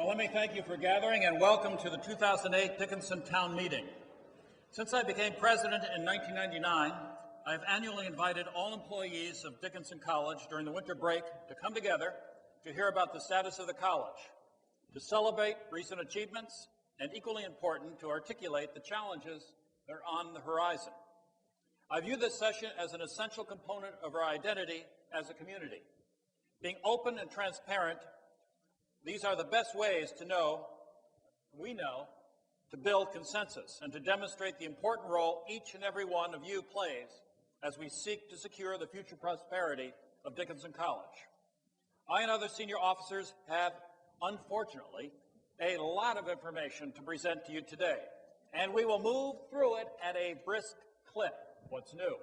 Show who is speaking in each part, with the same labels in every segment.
Speaker 1: let me thank you for gathering and welcome to the 2008 Dickinson Town meeting. Since I became president in 1999, I have annually invited all employees of Dickinson College during the winter break to come together to hear about the status of the college, to celebrate recent achievements, and equally important, to articulate the challenges that are on the horizon. I view this session as an essential component of our identity as a community. Being open and transparent, these are the best ways to to build consensus and to demonstrate the important role each and every one of you plays as we seek to secure the future prosperity of Dickinson College. I and other senior officers have, unfortunately, a lot of information to present to you today, and we will move through it at a brisk clip. What's new?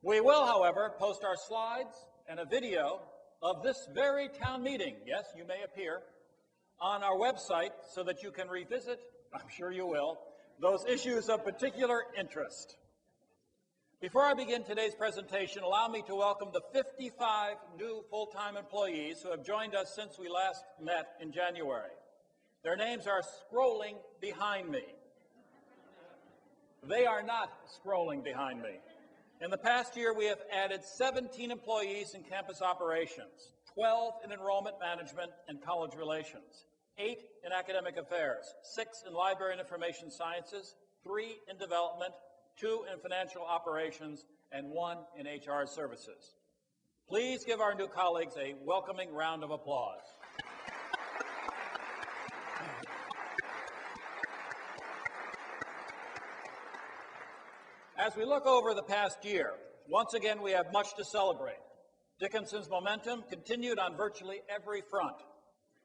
Speaker 1: We will, however, post our slides and a video of this very town meeting, yes, you may appear, on our website so that you can revisit, I'm sure you will, those issues of particular interest. Before I begin today's presentation, allow me to welcome the 55 new full-time employees who have joined us since we last met in January. Their names are scrolling behind me. They are not scrolling behind me. In the past year, we have added 17 employees in campus operations, 12 in enrollment management and college relations, 8 in academic affairs, 6 in library and information sciences, 3 in development, 2 in financial operations, and 1 in HR services. Please give our new colleagues a welcoming round of applause. As we look over the past year, once again we have much to celebrate. Dickinson's momentum continued on virtually every front.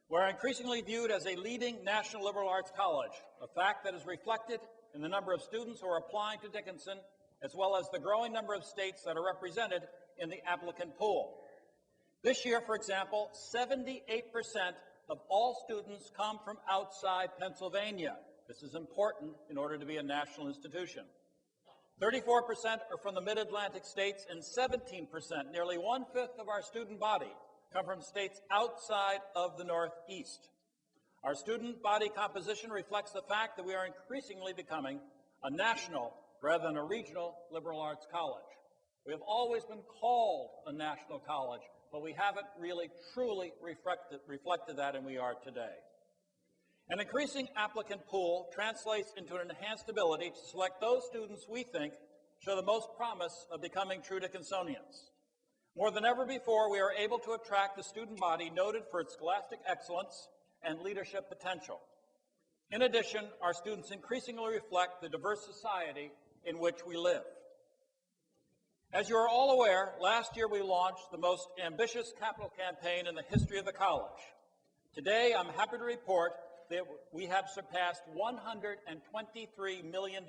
Speaker 1: We're increasingly viewed as a leading national liberal arts college, a fact that is reflected in the number of students who are applying to Dickinson, as well as the growing number of states that are represented in the applicant pool. This year, for example, 78% of all students come from outside Pennsylvania. This is important in order to be a national institution. 34% are from the mid-Atlantic states, and 17%, nearly one-fifth of our student body, come from states outside of the Northeast. Our student body composition reflects the fact that we are increasingly becoming a national rather than a regional liberal arts college. We have always been called a national college, but we haven't really truly reflected that, and we are today. An increasing applicant pool translates into an enhanced ability to select those students we think show the most promise of becoming true Dickinsonians. More than ever before, we are able to attract a student body noted for its scholastic excellence and leadership potential. In addition, our students increasingly reflect the diverse society in which we live. As you are all aware, last year we launched the most ambitious capital campaign in the history of the college. Today, I'm happy to report that we have surpassed $123 million.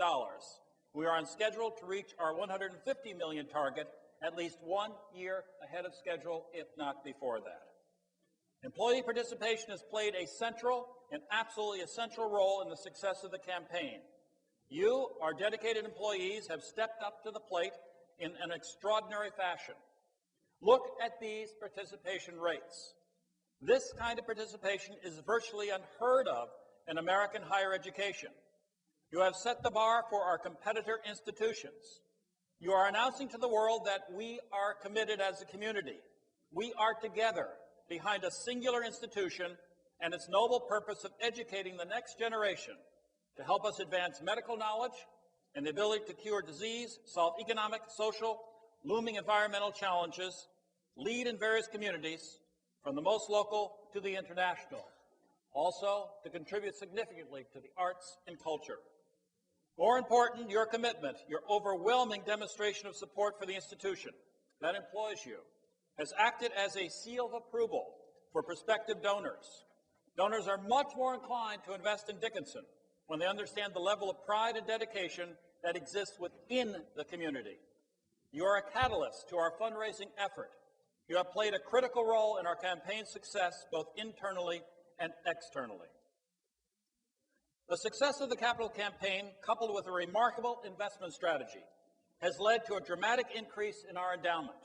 Speaker 1: We are on schedule to reach our $150 million target at least 1 year ahead of schedule, if not before that. Employee participation has played a central and absolutely essential role in the success of the campaign. You, our dedicated employees, have stepped up to the plate in an extraordinary fashion. Look at these participation rates. This kind of participation is virtually unheard of in American higher education. You have set the bar for our competitor institutions. You are announcing to the world that we are committed as a community. We are together behind a singular institution and its noble purpose of educating the next generation to help us advance medical knowledge and the ability to cure disease, solve economic, social, looming environmental challenges, lead in various communities, from the most local to the international. Also, to contribute significantly to the arts and culture. More important, your commitment, your overwhelming demonstration of support for the institution that employs you, has acted as a seal of approval for prospective donors. Donors are much more inclined to invest in Dickinson when they understand the level of pride and dedication that exists within the community. You are a catalyst to our fundraising effort. You have played a critical role in our campaign's success, both internally and externally. The success of the capital campaign, coupled with a remarkable investment strategy, has led to a dramatic increase in our endowment.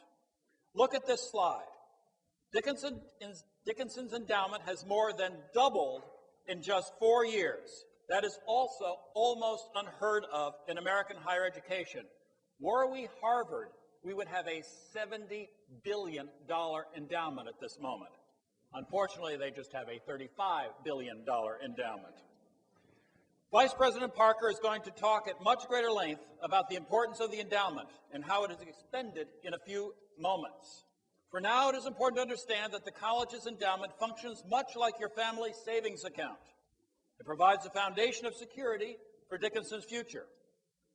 Speaker 1: Look at this slide. Dickinson Dickinson's endowment has more than doubled in just 4 years. That is also almost unheard of in American higher education. Were we Harvard, we would have a $70 billion endowment at this moment. Unfortunately, they just have a $35 billion endowment. Vice President Parker is going to talk at much greater length about the importance of the endowment and how it is expended in a few moments. For now, it is important to understand that the college's endowment functions much like your family savings account. It provides a foundation of security for Dickinson's future.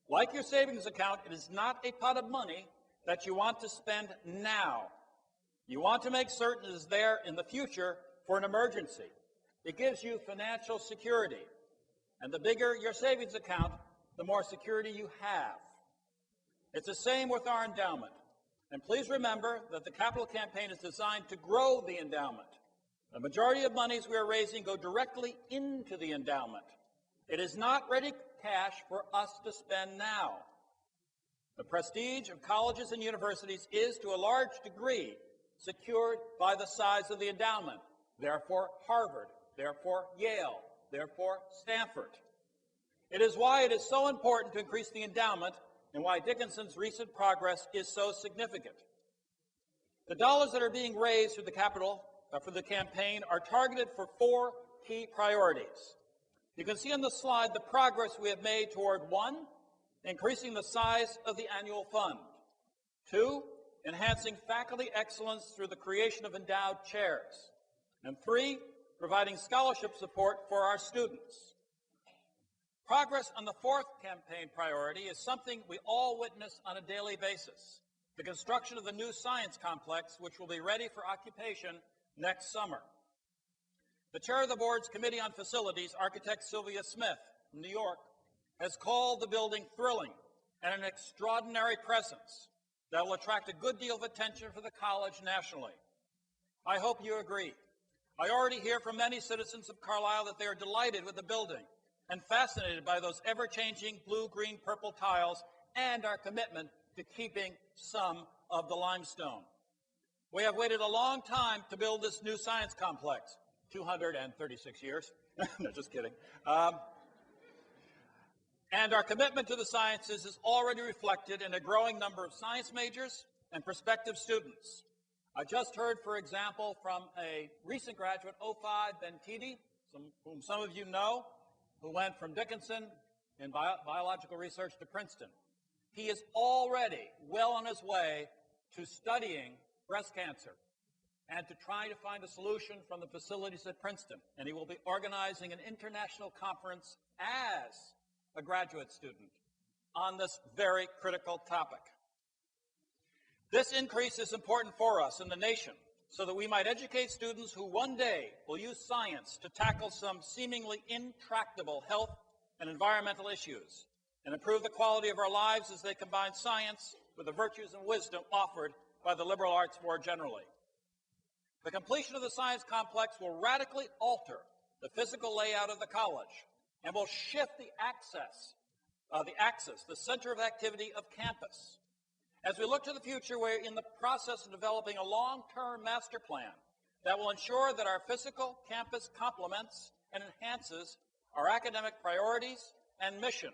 Speaker 1: Like your savings account, it is not a pot of money that you want to spend now. You want to make certain it is there in the future for an emergency. It gives you financial security. And the bigger your savings account, the more security you have. It's the same with our endowment. And please remember that the capital campaign is designed to grow the endowment. The majority of monies we are raising go directly into the endowment. It is not ready cash for us to spend now. The prestige of colleges and universities is, to a large degree, secured by the size of the endowment. Therefore, Harvard, therefore, Yale, therefore, Stanford. It is why it is so important to increase the endowment and why Dickinson's recent progress is so significant. The dollars that are being raised through the capital for the campaign are targeted for 4 key priorities. You can see on the slide the progress we have made toward 1, increasing the size of the annual fund, 2, enhancing faculty excellence through the creation of endowed chairs, and 3, providing scholarship support for our students. Progress on the 4th campaign priority is something we all witness on a daily basis, the construction of the new science complex, which will be ready for occupation next summer. The chair of the board's Committee on Facilities, architect Sylvia Smith from New York, has called the building thrilling and an extraordinary presence that will attract a good deal of attention for the college nationally. I hope you agree. I already hear from many citizens of Carlisle that they are delighted with the building and fascinated by those ever-changing blue, green, purple tiles and our commitment to keeping some of the limestone. We have waited a long time to build this new science complex, 236 years. No, just kidding. And our commitment to the sciences is already reflected in a growing number of science majors and prospective students. I just heard, for example, from a recent graduate, 05 Bentidi, whom some of you know, who went from Dickinson in biological research to Princeton. He is already well on his way to studying breast cancer and to try to find a solution from the facilities at Princeton. And he will be organizing an international conference as a graduate student on this very critical topic. This increase is important for us in the nation so that we might educate students who one day will use science to tackle some seemingly intractable health and environmental issues and improve the quality of our lives as they combine science with the virtues and wisdom offered by the liberal arts more generally. The completion of the science complex will radically alter the physical layout of the college and will shift the axis, the center of activity of campus. As we look to the future, we're in the process of developing a long-term master plan that will ensure that our physical campus complements and enhances our academic priorities and mission,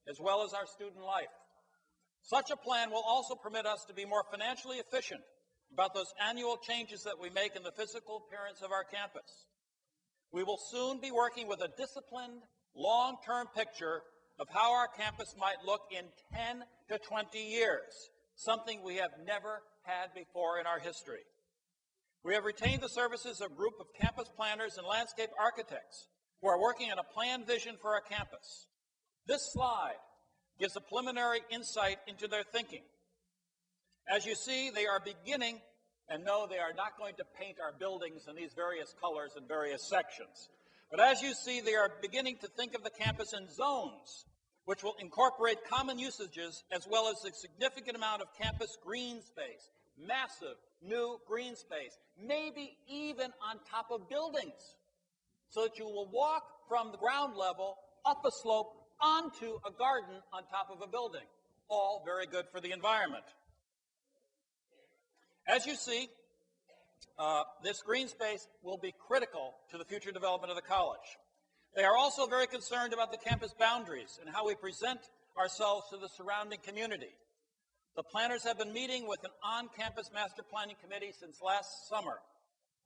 Speaker 1: as well as our student life. Such a plan will also permit us to be more financially efficient about those annual changes that we make in the physical appearance of our campus. We will soon be working with a disciplined, long-term picture of how our campus might look in 10 to 20 years, something we have never had before in our history. We have retained the services of a group of campus planners and landscape architects who are working on a planned vision for our campus. This slide gives a preliminary insight into their thinking. As you see, they are beginning, and no, they are not going to paint our buildings in these various colors and various sections. But as you see, they are beginning to think of the campus in zones, which will incorporate common usages as well as a significant amount of campus green space, massive new green space, maybe even on top of buildings, so that you will walk from the ground level up a slope onto a garden on top of a building. All very good for the environment. As you see, This green space will be critical to the future development of the college. They are also very concerned about the campus boundaries and how we present ourselves to the surrounding community. The planners have been meeting with an on-campus master planning committee since last summer.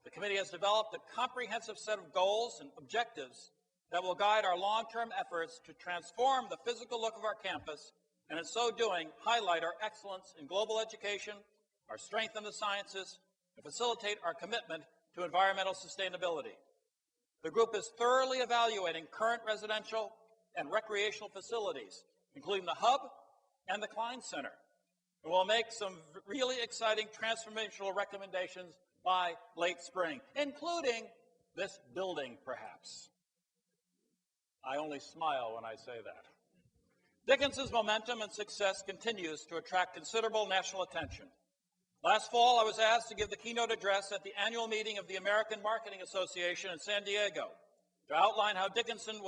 Speaker 1: The committee has developed a comprehensive set of goals and objectives that will guide our long-term efforts to transform the physical look of our campus, and in so doing, highlight our excellence in global education, our strength in the sciences, and facilitate our commitment to environmental sustainability. The group is thoroughly evaluating current residential and recreational facilities, including the Hub and the Klein Center, and will make some really exciting transformational recommendations by late spring, including this building, perhaps. I only smile when I say that. Dickinson's momentum and success continues to attract considerable national attention. Last fall, I was asked to give the keynote address at the annual meeting of the American Marketing Association in San Diego to outline how Dickinson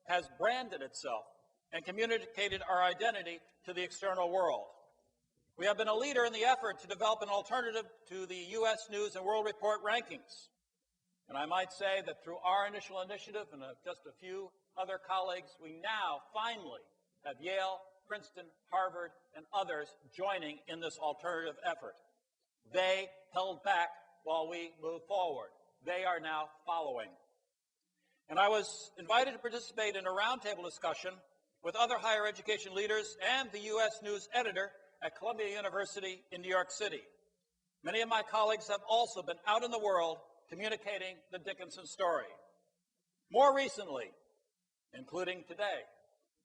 Speaker 1: has branded itself and communicated our identity to the external world. We have been a leader in the effort to develop an alternative to the U.S. News and World Report rankings. And I might say that through our initial initiative and just a few other colleagues, we now finally have Yale, Princeton, Harvard, and others joining in this alternative effort. They held back while we moved forward. They are now following. And I was invited to participate in a roundtable discussion with other higher education leaders and the U.S. News editor at Columbia University in New York City. Many of my colleagues have also been out in the world communicating the Dickinson story. More recently, including today,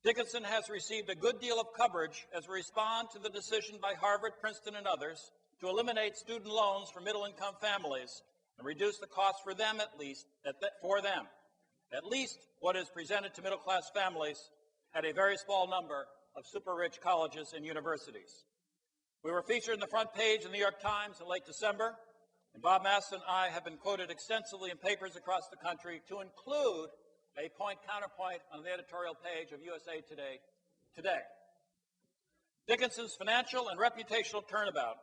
Speaker 1: Dickinson has received a good deal of coverage as we respond to the decision by Harvard, Princeton, and others to eliminate student loans for middle-income families and reduce the cost for them at least what is presented to middle-class families at a very small number of super-rich colleges and universities. We were featured in the front page of the New York Times in late December, and Bob Masson and I have been quoted extensively in papers across the country, to include a point-counterpoint on the editorial page of USA Today. Dickinson's financial and reputational turnabout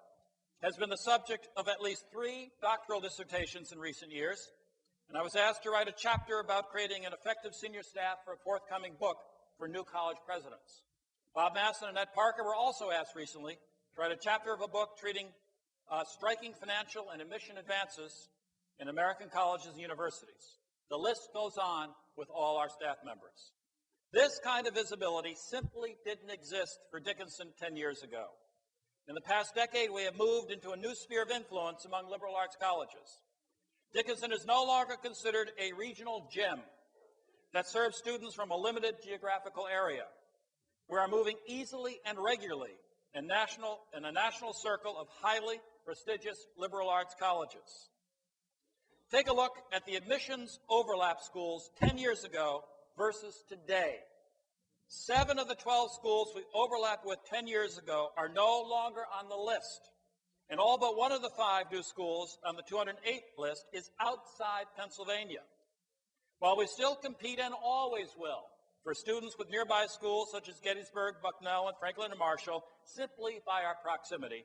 Speaker 1: has been the subject of at least 3 doctoral dissertations in recent years, and I was asked to write a chapter about creating an effective senior staff for a forthcoming book for new college presidents. Bob Masson and Ed Parker were also asked recently to write a chapter of a book treating striking financial and admission advances in American colleges and universities. The list goes on with all our staff members. This kind of visibility simply didn't exist for Dickinson 10 years ago. In the past decade, we have moved into a new sphere of influence among liberal arts colleges. Dickinson is no longer considered a regional gem that serves students from a limited geographical area. We are moving easily and regularly in a national circle of highly prestigious liberal arts colleges. Take a look at the admissions overlap schools 10 years ago versus today. 7 of the 12 schools we overlapped with 10 years ago are no longer on the list. And all but 1 of the 5 new schools on the 208 list is outside Pennsylvania. While we still compete and always will for students with nearby schools such as Gettysburg, Bucknell, and Franklin and Marshall, simply by our proximity,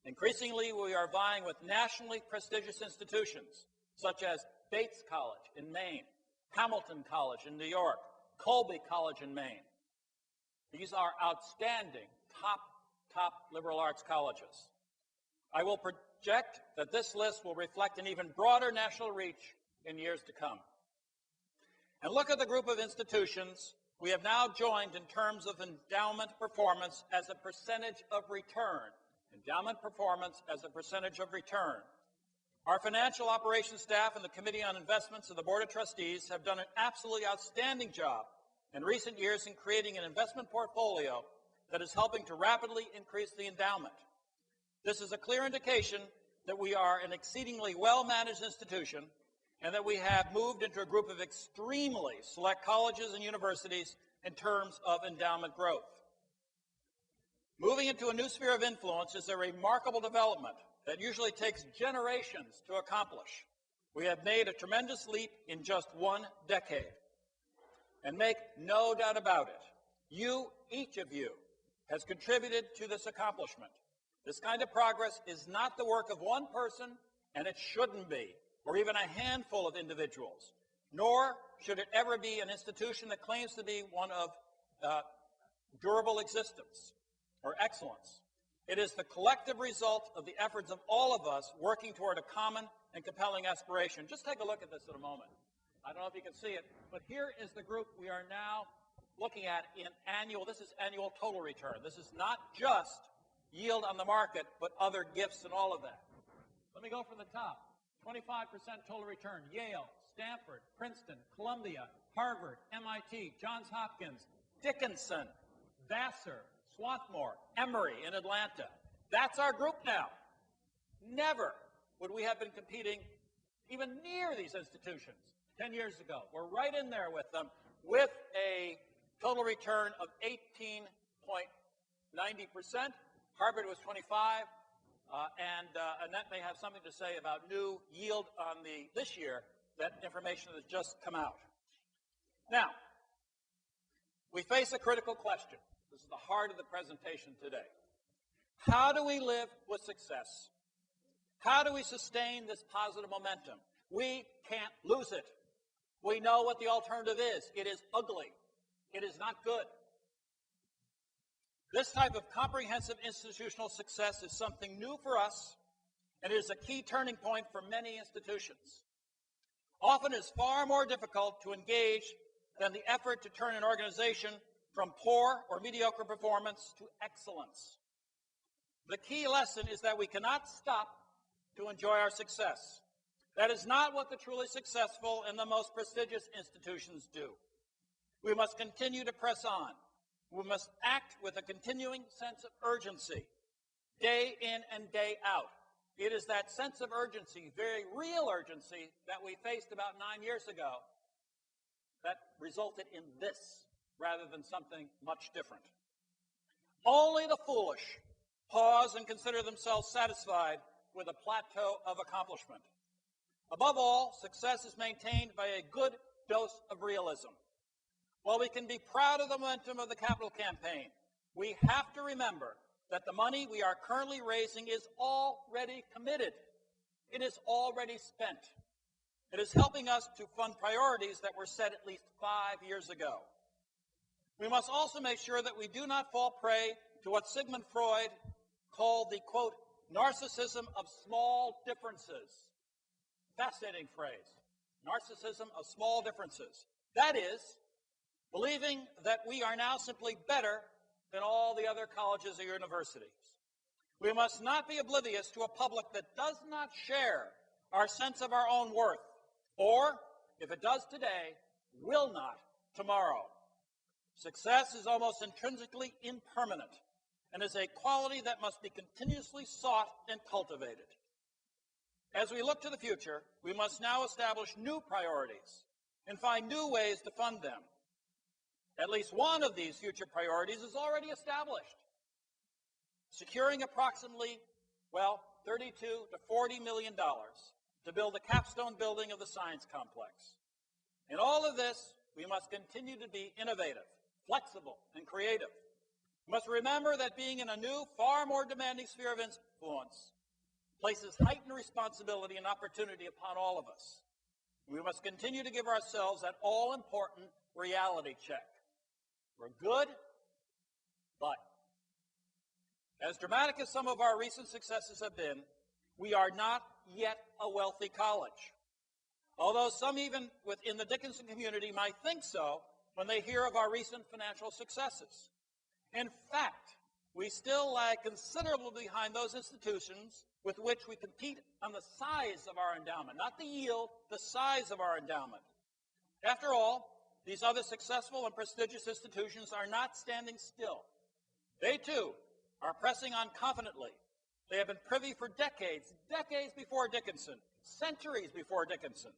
Speaker 1: increasingly we are vying with nationally prestigious institutions such as Bates College in Maine, Hamilton College in New York, Colby College in Maine. These are outstanding, top liberal arts colleges. I will project that this list will reflect an even broader national reach in years to come. And look at the group of institutions we have now joined in terms of endowment performance as a percentage of return. Endowment performance as a percentage of return. Our financial operations staff and the Committee on Investments of the Board of Trustees have done an absolutely outstanding job in recent years in creating an investment portfolio that is helping to rapidly increase the endowment. This is a clear indication that we are an exceedingly well-managed institution and that we have moved into a group of extremely select colleges and universities in terms of endowment growth. Moving into a new sphere of influence is a remarkable development that usually takes generations to accomplish. We have made a tremendous leap in just 1 decade. And make no doubt about it, each of you, has contributed to this accomplishment. This kind of progress is not the work of one person and it shouldn't be, or even a handful of individuals, nor should it ever be an institution that claims to be one of durable existence or excellence. It is the collective result of the efforts of all of us working toward a common and compelling aspiration. Just take a look at this in a moment. I don't know if you can see it, but here is the group we are now looking at in annual. This is annual total return. This is not just yield on the market, but other gifts and all of that. Let me go from the top. 25% total return. Yale, Stanford, Princeton, Columbia, Harvard, MIT, Johns Hopkins, Dickinson, Vassar, Swarthmore, Emory in Atlanta. That's our group now. Never would we have been competing even near these institutions 10 years ago. We're right in there with them with a total return of 18.90%. Harvard was 25, and Annette may have something to say about new yield on this year, that information has just come out. Now, we face a critical question. This is the heart of the presentation today. How do we live with success? How do we sustain this positive momentum? We can't lose it. We know what the alternative is. It is ugly. It is not good. This type of comprehensive institutional success is something new for us, and it is a key turning point for many institutions. Often it is far more difficult to engage than the effort to turn an organization from poor or mediocre performance to excellence. The key lesson is that we cannot stop to enjoy our success. That is not what the truly successful and the most prestigious institutions do. We must continue to press on. We must act with a continuing sense of urgency, day in and day out. It is that sense of urgency, very real urgency, that we faced about 9 years ago that resulted in this, rather than something much different. Only the foolish pause and consider themselves satisfied with a plateau of accomplishment. Above all, success is maintained by a good dose of realism. While we can be proud of the momentum of the capital campaign, we have to remember that the money we are currently raising is already committed. It is already spent. It is helping us to fund priorities that were set at least 5 years ago. We must also make sure that we do not fall prey to what Sigmund Freud called the, quote, narcissism of small differences. Fascinating phrase. Narcissism of small differences. That is, believing that we are now simply better than all the other colleges or universities. We must not be oblivious to a public that does not share our sense of our own worth, or, if it does today, will not tomorrow. Success is almost intrinsically impermanent and is a quality that must be continuously sought and cultivated. As we look to the future, we must now establish new priorities and find new ways to fund them. At least one of these future priorities is already established. Securing approximately, well, $32 to $40 million to build a capstone building of the science complex. In all of this, we must continue to be innovative, flexible, and creative. We must remember that being in a new, far more demanding sphere of influence places heightened responsibility and opportunity upon all of us. We must continue to give ourselves that all-important reality check. We're good, but as dramatic as some of our recent successes have been, we are not yet a wealthy college. Although some even within the Dickinson community might think so when they hear of our recent financial successes. In fact, we still lag considerably behind those institutions with which we compete on the size of our endowment, not the yield, the size of our endowment. After all, these other successful and prestigious institutions are not standing still. They, too, are pressing on confidently. They have been privy for decades, decades before Dickinson, centuries before Dickinson,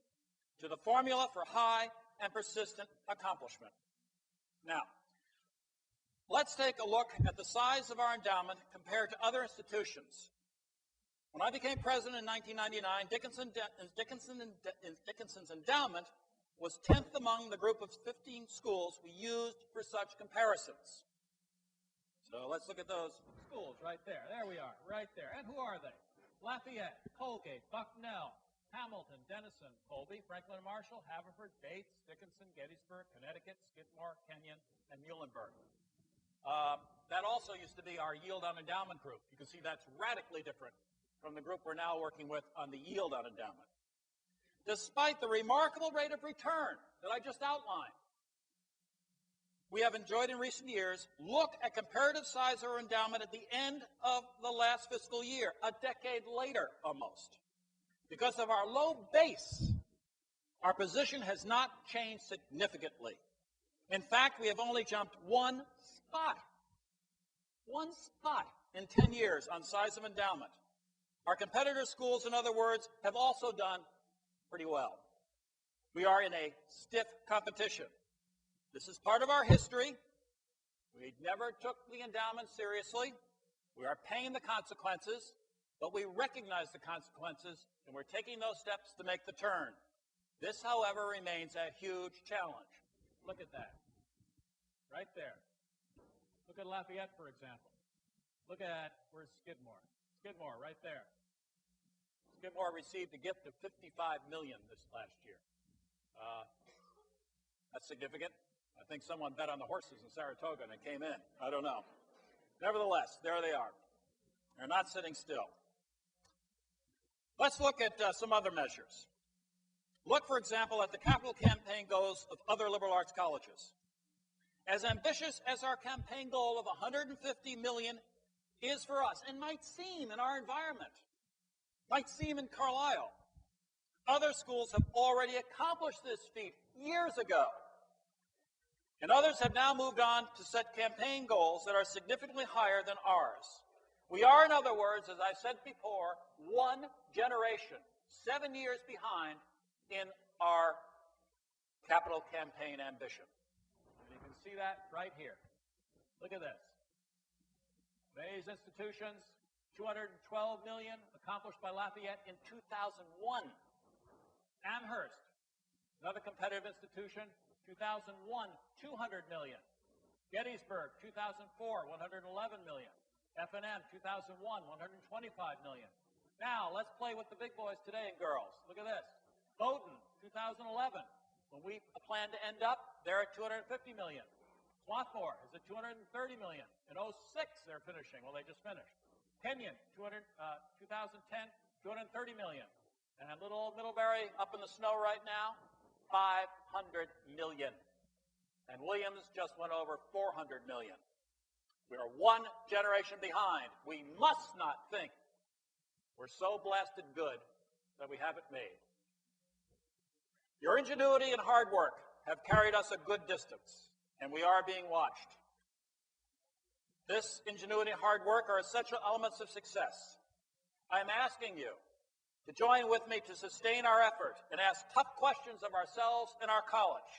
Speaker 1: to the formula for high and persistent accomplishment. Now, let's take a look at the size of our endowment compared to other institutions. When I became president in 1999, Dickinson's endowment was 10th among the group of 15 schools we used for such comparisons. So let's look at those schools right there. There we are, right there. And who are they? Lafayette, Colgate, Bucknell, Hamilton, Denison, Colby, Franklin and Marshall, Haverford, Bates, Dickinson, Gettysburg, Connecticut, Skidmore, Kenyon, and Muhlenberg. That also used to be our yield on endowment group. You can see that's radically different from the group we're now working with on the yield on endowment. Despite the remarkable rate of return that I just outlined, we have enjoyed in recent years, look at comparative size of our endowment at the end of the last fiscal year, a decade later almost. Because of our low base, our position has not changed significantly. In fact, we have only jumped one spot in 10 years on size of endowment. Our competitor schools, in other words, have also done pretty well. We are in a stiff competition. This is part of our history. We never took the endowment seriously. We are paying the consequences, but we recognize the consequences, and we're taking those steps to make the turn. This, however, remains a huge challenge. Look at that. Right there. Look at Lafayette, for example. Look at, where's Skidmore? Skidmore, right there. Skidmore received a gift of $55 million this last year. That's significant. I think someone bet on the horses in Saratoga and it came in. I don't know. Nevertheless, there they are. They're not sitting still. Let's look at some other measures. Look, for example, at the capital campaign goals of other liberal arts colleges. As ambitious as our campaign goal of $150 million is for us, and might seem in our environment, might seem in Carlisle, other schools have already accomplished this feat years ago. And others have now moved on to set campaign goals that are significantly higher than ours. We are, in other words, as I said before, one generation, 7 years behind in our capital campaign ambition. And you can see that right here. Look at this. These institutions, $212 million accomplished by Lafayette in 2001. Amherst, another competitive institution, 2001, $200 million. Gettysburg, 2004, $111 million. F&M, 2001, $125 million. Now, let's play with the big boys today and girls. Look at this. Bowdoin, 2011. When we plan to end up, they're at $250 million. Swarthmore is at $230 million. In 06, they're finishing. Well, they just finished. Kenyon, 2010, $230 million. And little old Middlebury up in the snow right now, $500 million. And Williams just went over $400 million. We are one generation behind. We must not think we're so blasted good that we have it made. Your ingenuity and hard work have carried us a good distance, and we are being watched. This ingenuity and hard work are essential elements of success. I am asking you to join with me to sustain our effort and ask tough questions of ourselves and our college.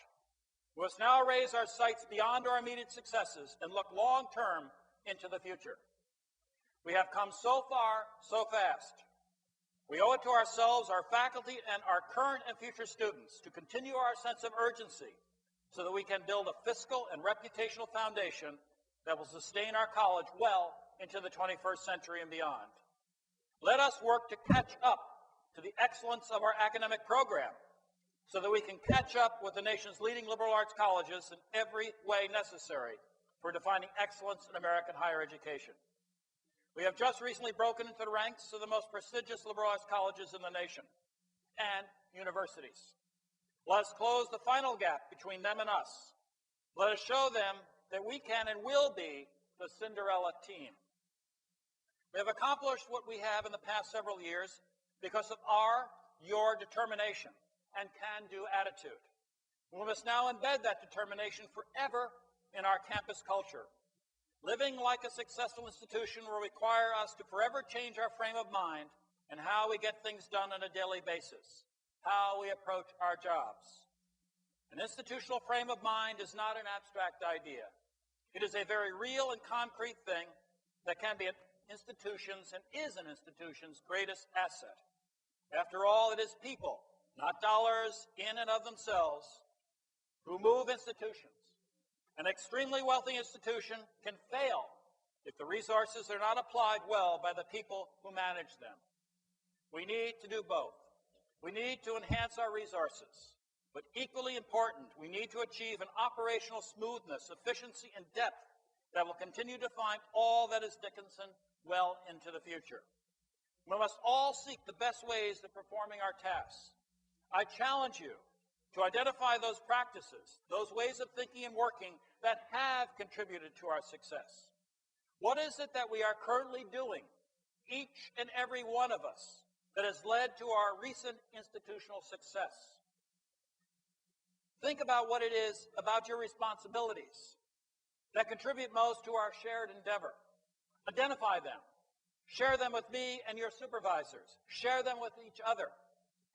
Speaker 1: We must now raise our sights beyond our immediate successes and look long-term into the future. We have come so far, so fast. We owe it to ourselves, our faculty, and our current and future students to continue our sense of urgency so that we can build a fiscal and reputational foundation that will sustain our college well into the 21st century and beyond. Let us work to catch up to the excellence of our academic program so that we can catch up with the nation's leading liberal arts colleges in every way necessary for defining excellence in American higher education. We have just recently broken into the ranks of the most prestigious liberal arts colleges in the nation and universities. Let us close the final gap between them and us. Let us show them that we can and will be the Cinderella team. We have accomplished what we have in the past several years because of your determination and can-do attitude. We must now embed that determination forever in our campus culture. Living like a successful institution will require us to forever change our frame of mind and how we get things done on a daily basis, how we approach our jobs. An institutional frame of mind is not an abstract idea. It is a very real and concrete thing that can be an institution's and is an institution's greatest asset. After all, it is people, not dollars in and of themselves, who move institutions. An extremely wealthy institution can fail if the resources are not applied well by the people who manage them. We need to do both. We need to enhance our resources, but equally important, we need to achieve an operational smoothness, efficiency, and depth that will continue to define all that is Dickinson well into the future. We must all seek the best ways of performing our tasks. I challenge you to identify those practices, those ways of thinking and working that have contributed to our success. What is it that we are currently doing, each and every one of us, that has led to our recent institutional success? Think about what it is about your responsibilities that contribute most to our shared endeavor. Identify them. Share them with me and your supervisors. Share them with each other.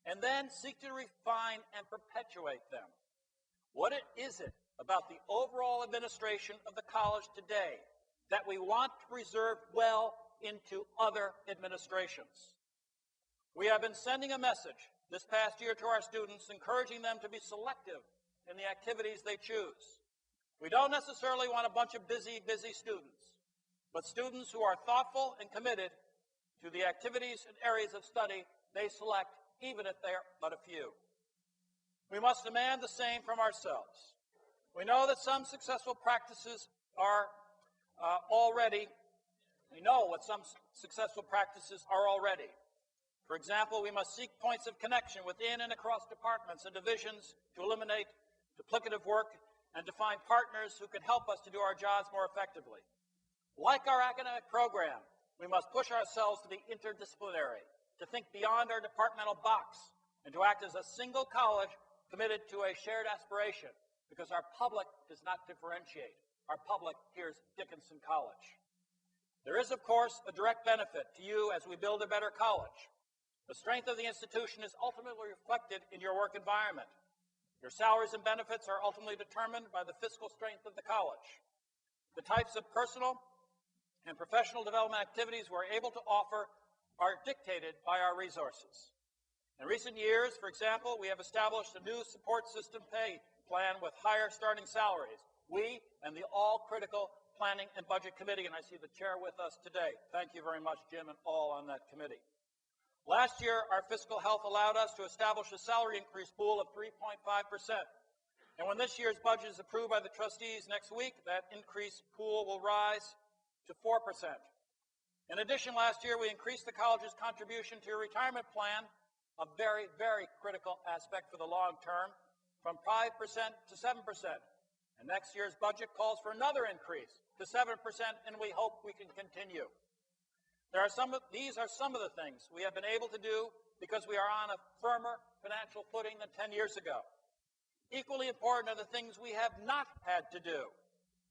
Speaker 1: And then seek to refine and perpetuate them. What is it about the overall administration of the college today that we want to preserve well into other administrations? We have been sending a message this past year to our students, encouraging them to be selective in the activities they choose. We don't necessarily want a bunch of busy students, but students who are thoughtful and committed to the activities and areas of study they select, even if they are but a few. We must demand the same from ourselves. We know that some successful practices are we know what some successful practices are already. For example, we must seek points of connection within and across departments and divisions to eliminate duplicative work and to find partners who can help us to do our jobs more effectively. Like our academic program, we must push ourselves to be interdisciplinary, to think beyond our departmental box, and to act as a single college committed to a shared aspiration, because our public does not differentiate. Our public hears Dickinson College. There is, of course, a direct benefit to you as we build a better college. The strength of the institution is ultimately reflected in your work environment. Your salaries and benefits are ultimately determined by the fiscal strength of the college. The types of personal and professional development activities we're able to offer are dictated by our resources. In recent years, for example, we have established a new support system pay plan with higher starting salaries. We and the all-critical Planning and Budget Committee, and I see the chair with us today. Thank you very much, Jim, and all on that committee. Last year, our fiscal health allowed us to establish a salary increase pool of 3.5%. And when this year's budget is approved by the trustees next week, that increase pool will rise to 4%. In addition, last year, we increased the college's contribution to your retirement plan, a very, very critical aspect for the long term, from 5% to 7%. And next year's budget calls for another increase to 7%, and we hope we can continue. These are some of the things we have been able to do because we are on a firmer financial footing than 10 years ago. Equally important are the things we have not had to do.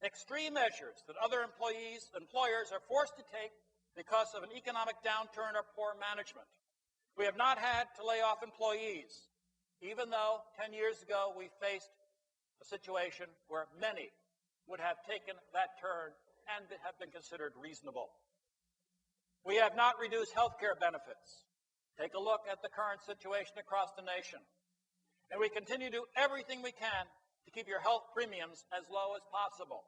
Speaker 1: Extreme measures that other employers are forced to take because of an economic downturn or poor management. We have not had to lay off employees, even though 10 years ago we faced a situation where many would have taken that turn and have been considered reasonable. We have not reduced health care benefits. Take a look at the current situation across the nation. And we continue to do everything we can to keep your health premiums as low as possible.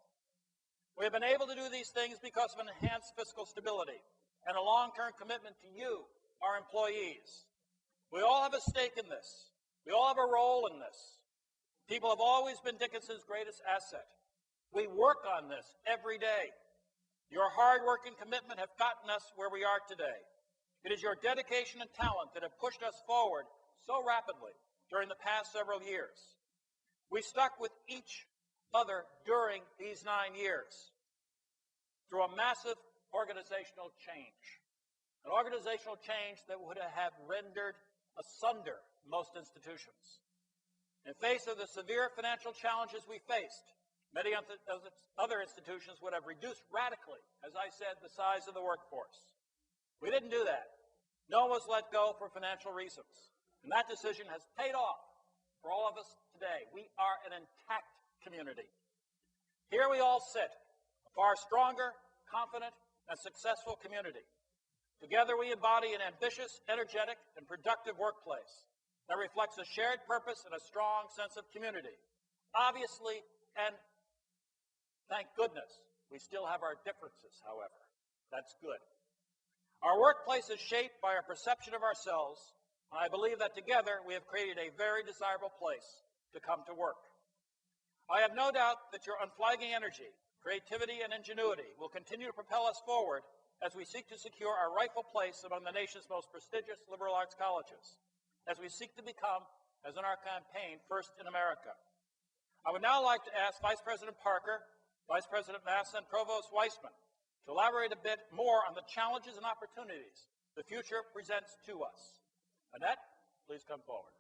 Speaker 1: We have been able to do these things because of enhanced fiscal stability and a long-term commitment to you, our employees. We all have a stake in this. We all have a role in this. People have always been Dickinson's greatest asset. We work on this every day. Your hard work and commitment have gotten us where we are today. It is your dedication and talent that have pushed us forward so rapidly during the past several years. We stuck with each other during these 9 years through a massive organizational change, an organizational change that would have rendered asunder most institutions. In face of the severe financial challenges we faced, many other institutions would have reduced radically, as I said, the size of the workforce. We didn't do that. No one was let go for financial reasons. And that decision has paid off for all of us today. We are an intact community. Here we all sit, a far stronger, confident, and successful community. Together we embody an ambitious, energetic, and productive workplace that reflects a shared purpose and a strong sense of community. Obviously, and thank goodness, we still have our differences, however. That's good. Our workplace is shaped by our perception of ourselves, and I believe that together we have created a very desirable place to come to work. I have no doubt that your unflagging energy, creativity, and ingenuity will continue to propel us forward as we seek to secure our rightful place among the nation's most prestigious liberal arts colleges, as we seek to become, as in our campaign, first in America. I would now like to ask Vice President Parker, Vice President Massa, and Provost Weissman to elaborate a bit more on the challenges and opportunities the future presents to us. Annette, please come forward.